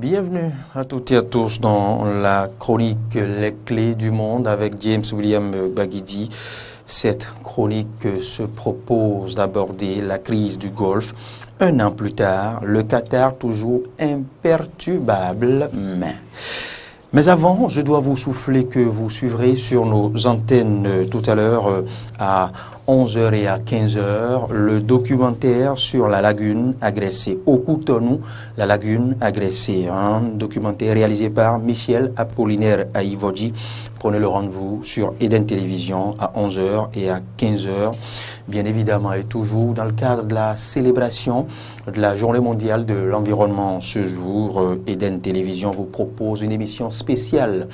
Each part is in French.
Bienvenue à toutes et à tous dans la chronique Les clés du monde avec James William Baguidi. Cette chronique se propose d'aborder la crise du Golfe. Un an plus tard, le Qatar toujours imperturbable, mais avant, je dois vous souffler que vous suivrez sur nos antennes tout à l'heure à 11h et à 15h le documentaire sur la lagune agressée. Au Cotonou, la lagune agressée. Un documentaire réalisé par Michel Apollinaire Aïvodji. Prenez le rendez-vous sur Eden Télévision à 11h et à 15h. Bien évidemment, et toujours dans le cadre de la célébration de la Journée mondiale de l'environnement ce jour, Eden Télévision vous propose une émission spéciale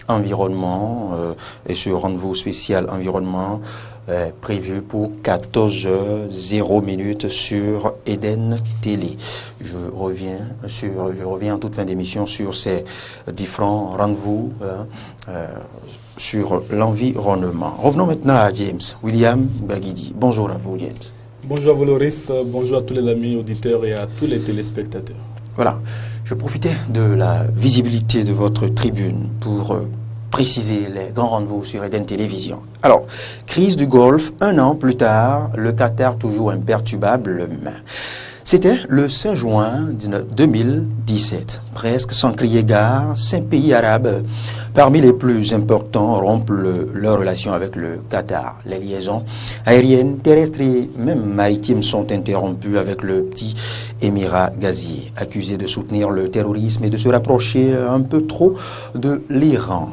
environnement et ce rendez-vous spécial environnement prévu pour 14h00 sur Eden Télé. Je reviens en toute fin d'émission sur ces différents rendez-vous sur l'environnement. Revenons maintenant à James William Baguidi. Bonjour à vous, James. Bonjour à vous, Loris. Bonjour à tous les amis auditeurs et à tous les téléspectateurs. Voilà, je profitais de la visibilité de votre tribune pour préciser les grands rendez-vous sur Eden Télévision. Alors, crise du Golfe, un an plus tard, le Qatar toujours imperturbable. C'était le 5 juin 2017. Presque sans crier gare, 5 pays arabes, parmi les plus importants, rompent leurs relations avec le Qatar. Les liaisons aériennes, terrestres et même maritimes sont interrompues avec le petit émirat gazier, accusé de soutenir le terrorisme et de se rapprocher un peu trop de l'Iran.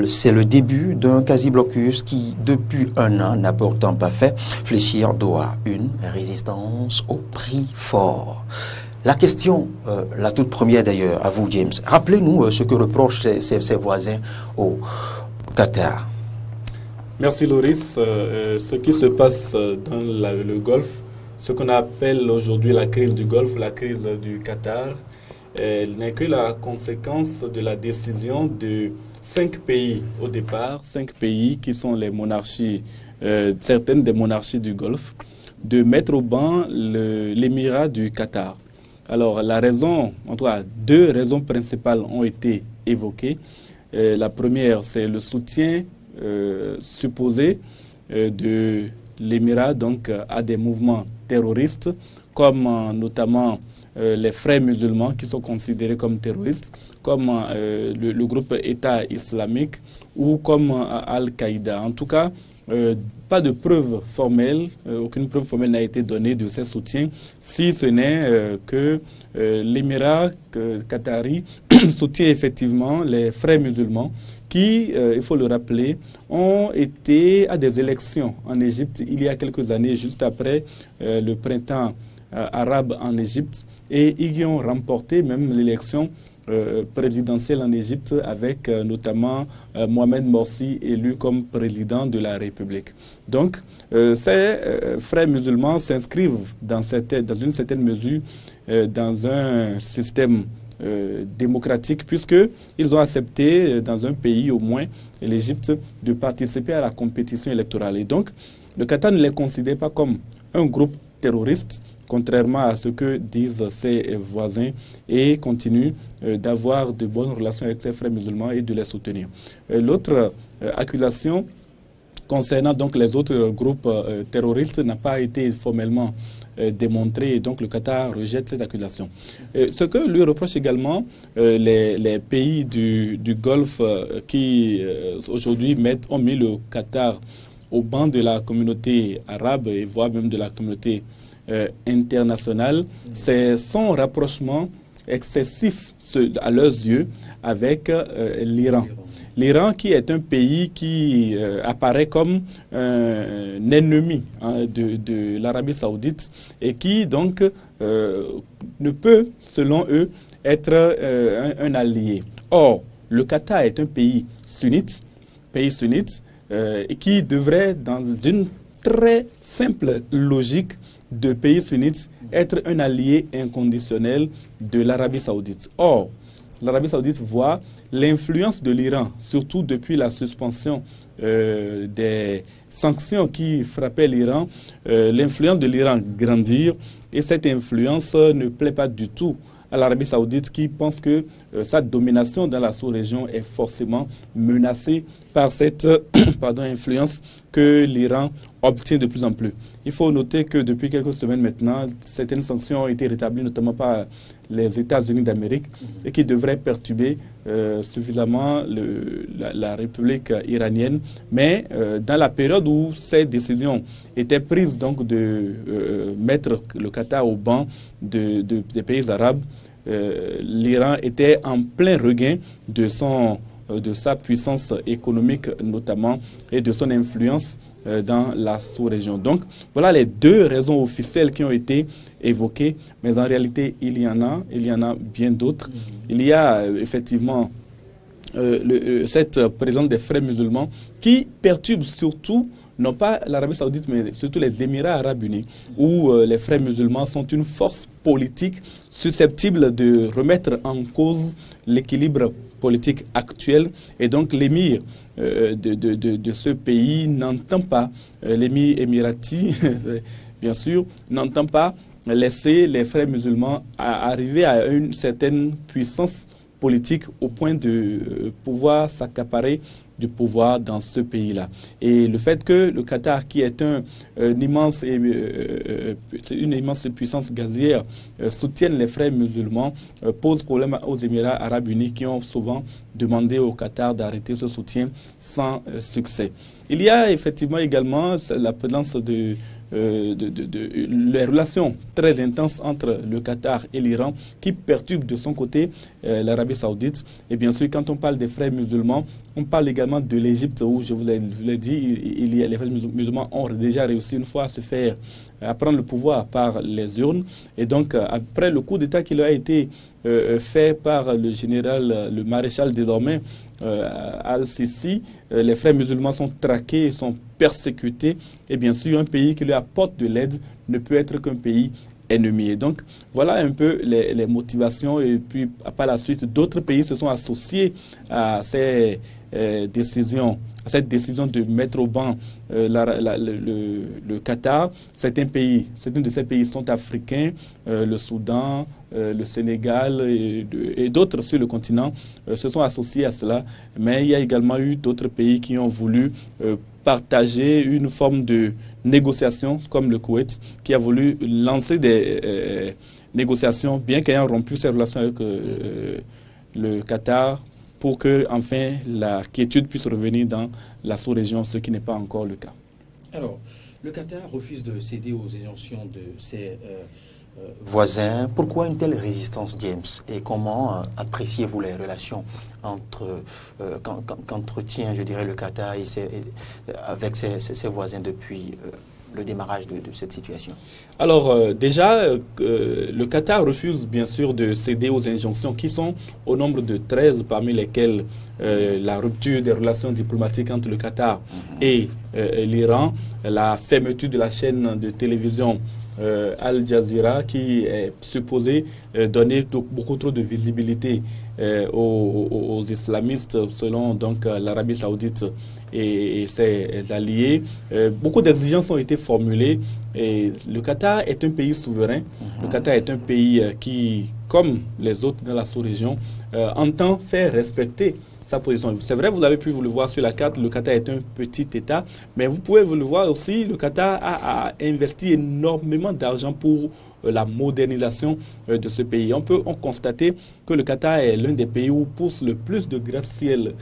C'est le début d'un quasi-blocus qui, depuis un an, n'a pourtant pas fait fléchir Doha. Une résistance au prix fort. La question, la toute première d'ailleurs, à vous James, rappelez-nous ce que reprochent ses voisins au Qatar. Merci Loris. Ce qui se passe dans le Golfe, ce qu'on appelle aujourd'hui la crise du Golfe, la crise du Qatar, n'est que la conséquence de la décision de 5 pays au départ, 5 pays qui sont les monarchies, certaines des monarchies du Golfe, de mettre au banc l'émirat du Qatar. Alors la raison, en tout cas 2 raisons principales ont été évoquées. La première, c'est le soutien supposé de l'émirat donc à des mouvements terroristes, comme notamment les frères musulmans qui sont considérés comme terroristes, comme le groupe État islamique ou comme Al-Qaïda. En tout cas, pas de preuve formelle, aucune preuve formelle n'a été donnée de ces soutiens, si ce n'est que l'émirat qatari soutient effectivement les frères musulmans qui, il faut le rappeler, ont été à des élections en Égypte il y a quelques années, juste après le printemps arabe en Égypte, et ils ont remporté même l'élection présidentielle en Égypte avec notamment Mohamed Morsi élu comme président de la République. Donc ces frères musulmans s'inscrivent dans une certaine mesure dans un système démocratique, puisqu'ils ont accepté dans un pays au moins, l'Égypte, de participer à la compétition électorale. Et donc le Qatar ne les considère pas comme un groupe terroriste, contrairement à ce que disent ses voisins, et continue d'avoir de bonnes relations avec ses frères musulmans et de les soutenir. L'autre accusation concernant donc les autres groupes terroristes n'a pas été formellement démontrée, et donc le Qatar rejette cette accusation. Ce que lui reproche également les pays du Golfe qui aujourd'hui ont mis le Qatar au banc de la communauté arabe et voire même de la communauté internationale, c'est son rapprochement excessif à leurs yeux avec l'Iran. L'Iran qui est un pays qui apparaît comme un ennemi de l'Arabie saoudite et qui donc ne peut, selon eux, être un allié. Or, le Qatar est un pays sunnite et qui devrait, dans une très simple logique de pays sunnites, être un allié inconditionnel de l'Arabie saoudite. Or, l'Arabie saoudite voit l'influence de l'Iran, surtout depuis la suspension des sanctions qui frappaient l'Iran, l'influence de l'Iran grandir, et cette influence ne plaît pas du tout à l'Arabie Saoudite qui pense que sa domination dans la sous-région est forcément menacée par cette influence que l'Iran obtient de plus en plus. Il faut noter que depuis quelques semaines maintenant, certaines sanctions ont été rétablies, notamment par les États-Unis d'Amérique, et qui devraient perturber suffisamment la République iranienne. Mais dans la période où ces décisions étaient prises donc de mettre le Qatar au banc des pays arabes, l'Iran était en plein regain de sa puissance économique notamment et de son influence dans la sous-région. Donc voilà les deux raisons officielles qui ont été évoquées, mais en réalité il y en a bien d'autres. Il y a effectivement cette présence des frères musulmans qui perturbe surtout non pas l'Arabie Saoudite, mais surtout les Émirats Arabes Unis, où les frères musulmans sont une force politique susceptible de remettre en cause l'équilibre politique actuel. Et donc l'émir de ce pays n'entend pas, l'émir émirati, bien sûr, n'entend pas laisser les frères musulmans arriver à une certaine puissance politique au point de pouvoir s'accaparer du pouvoir dans ce pays-là. Et le fait que le Qatar, qui est une immense puissance gazière, soutienne les frères musulmans, pose problème aux Émirats Arabes Unis qui ont souvent demandé au Qatar d'arrêter ce soutien sans succès. Il y a effectivement également la présence les relations très intenses entre le Qatar et l'Iran qui perturbent de son côté l'Arabie Saoudite. Et bien sûr, quand on parle des frères musulmans, on parle également de l'Égypte où, je vous l'ai dit, les frères musulmans ont déjà réussi une fois à prendre le pouvoir par les urnes. Et donc, après le coup d'État qui leur a été fait par le maréchal désormais Al-Sisi, les frères musulmans sont traqués, sont persécutés. Et bien sûr, un pays qui lui apporte de l'aide ne peut être qu'un pays ennemi. Et donc, voilà un peu les motivations. Et puis, par la suite, d'autres pays se sont associés à cette décision de mettre au banc le Qatar. Certains de ces pays sont africains, le Soudan, le Sénégal et d'autres sur le continent se sont associés à cela. Mais il y a également eu d'autres pays qui ont voulu partager une forme de négociation, comme le Koweït, qui a voulu lancer des négociations, bien qu'ayant rompu ses relations avec le Qatar, pour que, enfin, la quiétude puisse revenir dans la sous-région, ce qui n'est pas encore le cas. Alors, le Qatar refuse de céder aux injonctions de ses voisins. Pourquoi une telle résistance, James? Et comment appréciez-vous les relations qu'entretient, je dirais, le Qatar avec ses voisins depuis le démarrage de cette situation? Alors déjà, le Qatar refuse bien sûr de céder aux injonctions qui sont au nombre de 13, parmi lesquelles la rupture des relations diplomatiques entre le Qatar et l'Iran, la fermeture de la chaîne de télévision Al Jazeera qui est supposée donner beaucoup trop de visibilité aux islamistes selon donc l'Arabie Saoudite et ses alliés. Beaucoup d'exigences ont été formulées et le Qatar est un pays souverain. Le Qatar est un pays qui, comme les autres dans la sous-région, entend faire respecter sa position. C'est vrai, vous avez pu vous le voir sur la carte, le Qatar est un petit État, mais vous pouvez vous le voir aussi, le Qatar a investi énormément d'argent pour la modernisation de ce pays. On peut constater que le Qatar est l'un des pays où pousse le plus de gratte-ciel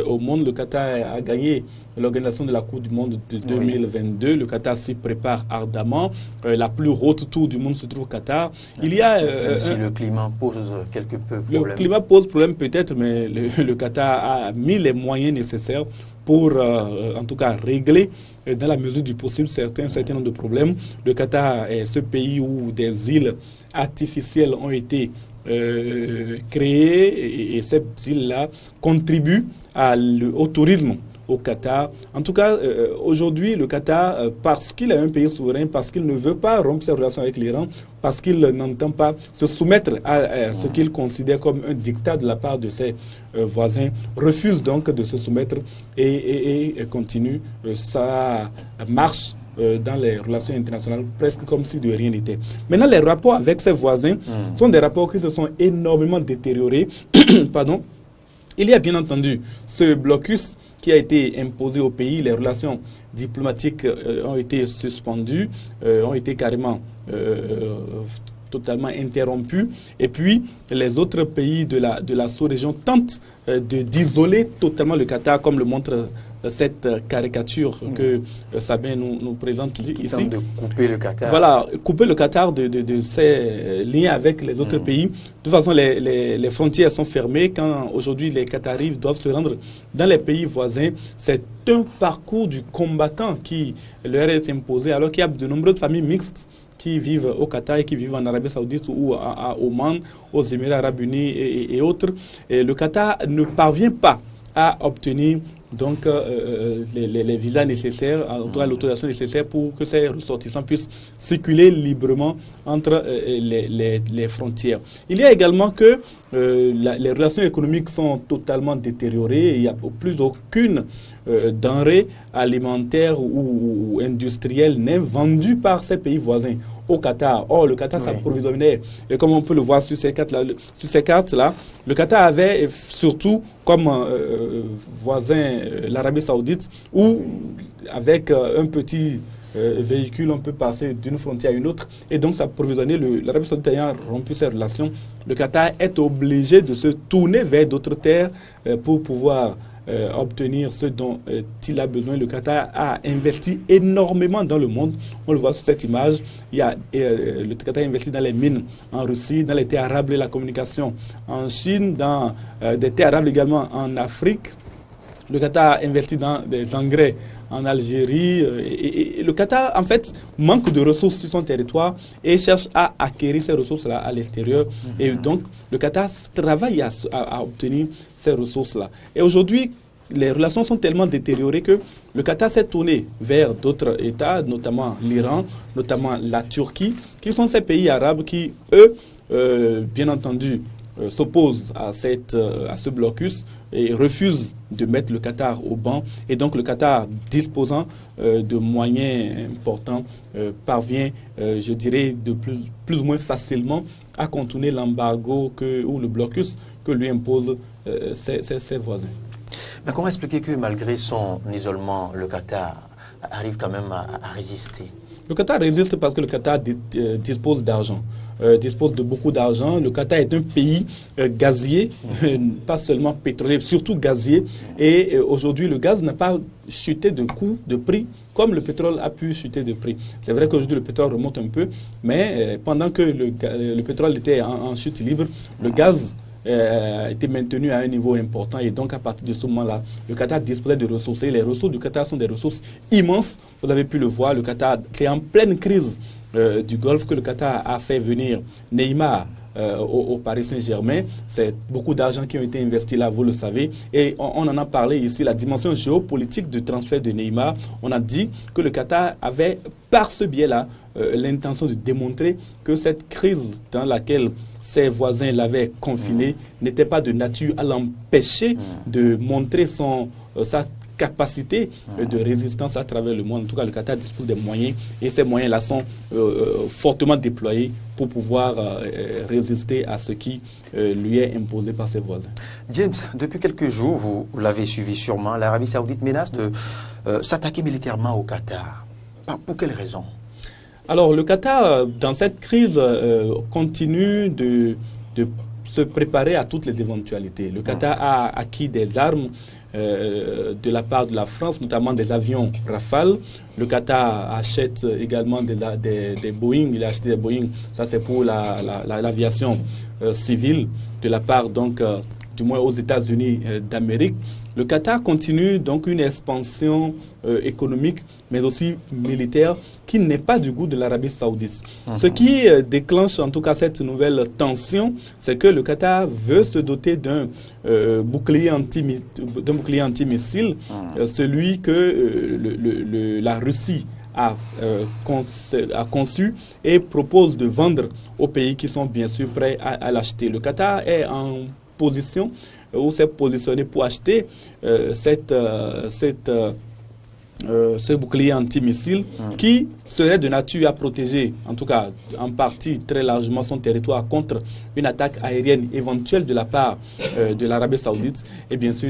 au monde. Le Qatar a gagné l'organisation de la Coupe du Monde de 2022. Le Qatar s'y prépare ardemment. La plus haute tour du monde se trouve au Qatar. Il y a même si le climat pose quelque peu problème. Le climat pose problème peut-être, mais le Qatar a mis les moyens nécessaires pour, en tout cas, régler dans la mesure du possible un certain nombre de problèmes. Le Qatar est ce pays où des îles artificielles ont été créées et ces îles-là contribuent au tourisme au Qatar. En tout cas, aujourd'hui, le Qatar, parce qu'il est un pays souverain, parce qu'il ne veut pas rompre ses relations avec l'Iran, parce qu'il n'entend pas se soumettre à ce qu'il considère comme un dictat de la part de ses voisins, refuse donc de se soumettre et continue sa marche dans les relations internationales, presque comme si de rien n'était. Maintenant, les rapports avec ses voisins sont des rapports qui se sont énormément détériorés. Pardon. Il y a bien entendu ce blocus qui a été imposé au pays. Les relations diplomatiques ont été suspendues, ont été carrément totalement interrompues. Et puis, les autres pays de la sous-région tentent d'isoler totalement le Qatar, comme le montre cette caricature que Sabin nous présente ici. Qui tente de couper le Qatar. Voilà, couper le Qatar de ses liens avec les autres pays. De toute façon, les frontières sont fermées. Quand aujourd'hui les Qataris doivent se rendre dans les pays voisins, c'est un parcours du combattant qui leur est imposé, alors qu'il y a de nombreuses familles mixtes qui vivent au Qatar et qui vivent en Arabie Saoudite ou à Oman, aux Émirats Arabes Unis et autres. Et le Qatar ne parvient pas à obtenir donc les visas nécessaires, en tout cas l'autorisation nécessaire pour que ces ressortissants puissent circuler librement entre les frontières. Il y a également que les relations économiques sont totalement détériorées. Il n'y a plus aucune denrée alimentaire ou industrielle n'est vendue par ces pays voisins au Qatar. Or, le Qatar s'approvisionnait, et comme on peut le voir sur ces cartes-là, le Qatar avait surtout comme voisin l'Arabie Saoudite, où avec un petit véhicule, on peut passer d'une frontière à une autre, et donc s'approvisionner. L'Arabie Saoudite ayant rompu ses relations, le Qatar est obligé de se tourner vers d'autres terres pour pouvoir obtenir ce dont il a besoin. Le Qatar a investi énormément dans le monde. On le voit sur cette image. Le Qatar a investi dans les mines en Russie, dans les terres arables et la communication en Chine, dans des terres arables également en Afrique. Le Qatar a investi dans des engrais en Algérie. Et le Qatar, en fait, manque de ressources sur son territoire et cherche à acquérir ces ressources-là à l'extérieur. Et donc, le Qatar travaille à obtenir ces ressources-là. Et aujourd'hui, les relations sont tellement détériorées que le Qatar s'est tourné vers d'autres États, notamment l'Iran, notamment la Turquie, qui sont ces pays arabes qui, eux, bien entendu, s'opposent à ce blocus et refusent de mettre le Qatar au banc. Et donc le Qatar, disposant de moyens importants, parvient, je dirais, de plus ou moins facilement à contourner l'embargo ou le blocus que lui imposent ses voisins. Mais comment expliquer que malgré son isolement, le Qatar arrive quand même à résister? Le Qatar résiste parce que le Qatar dispose d'argent, dispose de beaucoup d'argent. Le Qatar est un pays gazier, pas seulement pétrolier, surtout gazier. Et aujourd'hui, le gaz n'a pas chuté de coût, de prix, comme le pétrole a pu chuter de prix. C'est vrai qu'aujourd'hui, le pétrole remonte un peu, mais pendant que le pétrole était en chute libre, le gaz a été maintenu à un niveau important, et donc à partir de ce moment-là, le Qatar disposait de ressources, et les ressources du Qatar sont des ressources immenses. Vous avez pu le voir, le Qatar est en pleine crise du Golfe, que le Qatar a fait venir Neymar au Paris Saint-Germain. C'est beaucoup d'argent qui ont été investis là, vous le savez, et on en a parlé ici, la dimension géopolitique du transfert de Neymar. On a dit que le Qatar avait, par ce biais-là, l'intention de démontrer que cette crise dans laquelle ses voisins l'avaient confiné n'était pas de nature à l'empêcher de montrer sa capacité de résistance à travers le monde. En tout cas, le Qatar dispose des moyens, et ces moyens-là sont fortement déployés pour pouvoir résister à ce qui lui est imposé par ses voisins. James, depuis quelques jours, vous l'avez suivi sûrement, l'Arabie Saoudite menace de s'attaquer militairement au Qatar. Pour quelles raisons? Alors, le Qatar, dans cette crise, continue de se préparer à toutes les éventualités. Le Qatar a acquis des armes de la part de la France, notamment des avions Rafale. Le Qatar achète également des Boeing. Il a acheté des Boeing. Ça, c'est pour l'aviation civile, de la part, donc, du moins aux États-Unis d'Amérique. Le Qatar continue donc une expansion économique, mais aussi militaire, qui n'est pas du goût de l'Arabie Saoudite. Ce qui déclenche en tout cas cette nouvelle tension, c'est que le Qatar veut se doter d'un bouclier antimissile, celui que la Russie a conçu et propose de vendre aux pays qui sont bien sûr prêts à l'acheter. Le Qatar est en position, ou s'est positionné pour acheter ce bouclier antimissile qui serait de nature à protéger, en tout cas en partie très largement, son territoire contre une attaque aérienne éventuelle de la part de l'Arabie Saoudite. Et bien sûr,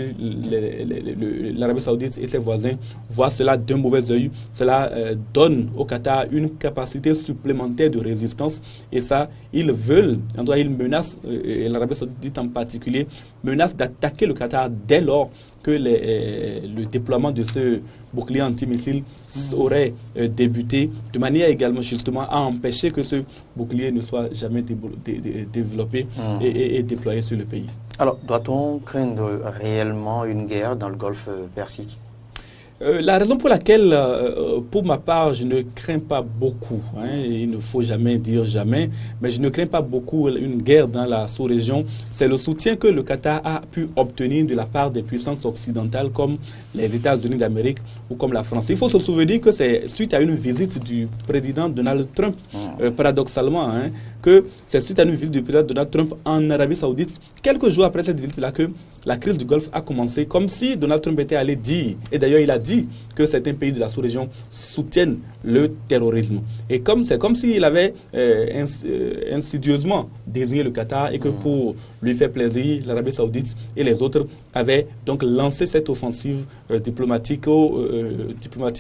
l'Arabie Saoudite et ses voisins voient cela d'un mauvais œil. Cela donne au Qatar une capacité supplémentaire de résistance. Et ça, ils veulent, en tout cas, ils menacent, et l'Arabie Saoudite en particulier, menace d'attaquer le Qatar dès lors que le déploiement de ce bouclier antimissile aurait débuté, de manière également justement à empêcher que ce bouclier ne soit jamais développé et déployé sur le pays. Alors, doit-on craindre réellement une guerre dans le Golfe Persique ? La raison pour laquelle, pour ma part, je ne crains pas beaucoup, il ne faut jamais dire jamais, mais je ne crains pas beaucoup une guerre dans la sous-région, c'est le soutien que le Qatar a pu obtenir de la part des puissances occidentales comme les États-Unis d'Amérique ou comme la France. Il faut se souvenir que c'est suite à une visite du président Donald Trump, paradoxalement, que c'est suite à une visite du président Donald Trump en Arabie Saoudite, quelques jours après cette visite-là, que la crise du Golfe a commencé, comme si Donald Trump était allé dire, et d'ailleurs il a dit que certains pays de la sous-région soutiennent le terrorisme. Et c'est comme s'il avait insidieusement désigné le Qatar et que pour lui faire plaisir, l'Arabie Saoudite et les autres avaient donc lancé cette offensive diplomatique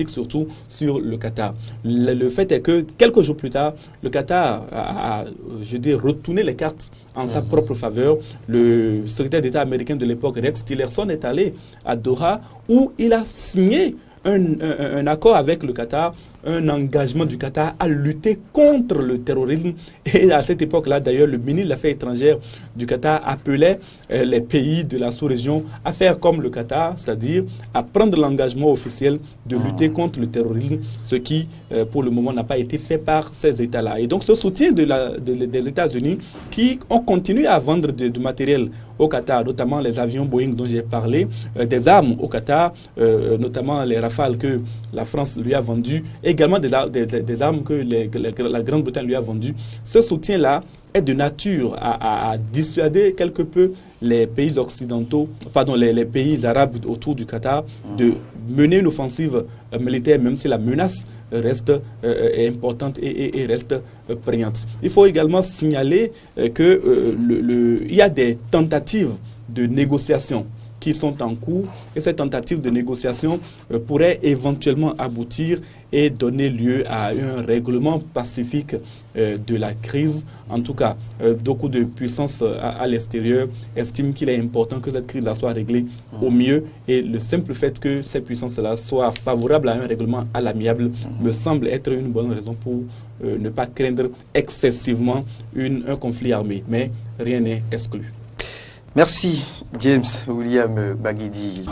surtout sur le Qatar. Le fait est que quelques jours plus tard, le Qatar a retourné les cartes en sa propre faveur. Le secrétaire d'État américain de l'époque, Rex Tillerson, est allé à Doha où il a signé un accord avec le Qatar, un engagement du Qatar à lutter contre le terrorisme. Et à cette époque-là, d'ailleurs, le ministre des Affaires étrangères du Qatar appelait les pays de la sous-région à faire comme le Qatar, c'est-à-dire à prendre l'engagement officiel de lutter contre le terrorisme, ce qui, pour le moment, n'a pas été fait par ces États-là. Et donc, ce soutien des États-Unis qui ont continué à vendre du matériel au Qatar, notamment les avions Boeing dont j'ai parlé, des armes au Qatar, notamment les Rafales que la France lui a vendues, également des armes que la Grande-Bretagne lui a vendues. Ce soutien-là est de nature à dissuader quelque peu les pays occidentaux, pardon, les pays arabes autour du Qatar de mener une offensive militaire, même si la menace reste importante et reste prégnante. Il faut également signaler qu'il y a des tentatives de négociation qui sont en cours et ces tentatives de négociation pourraient éventuellement aboutir et donner lieu à un règlement pacifique de la crise. En tout cas, beaucoup de puissances à l'extérieur estiment qu'il est important que cette crise-là soit réglée au mieux et le simple fait que ces puissances-là soient favorables à un règlement à l'amiable me semble être une bonne raison pour ne pas craindre excessivement un conflit armé. Mais rien n'est exclu. Merci James William Baguidi.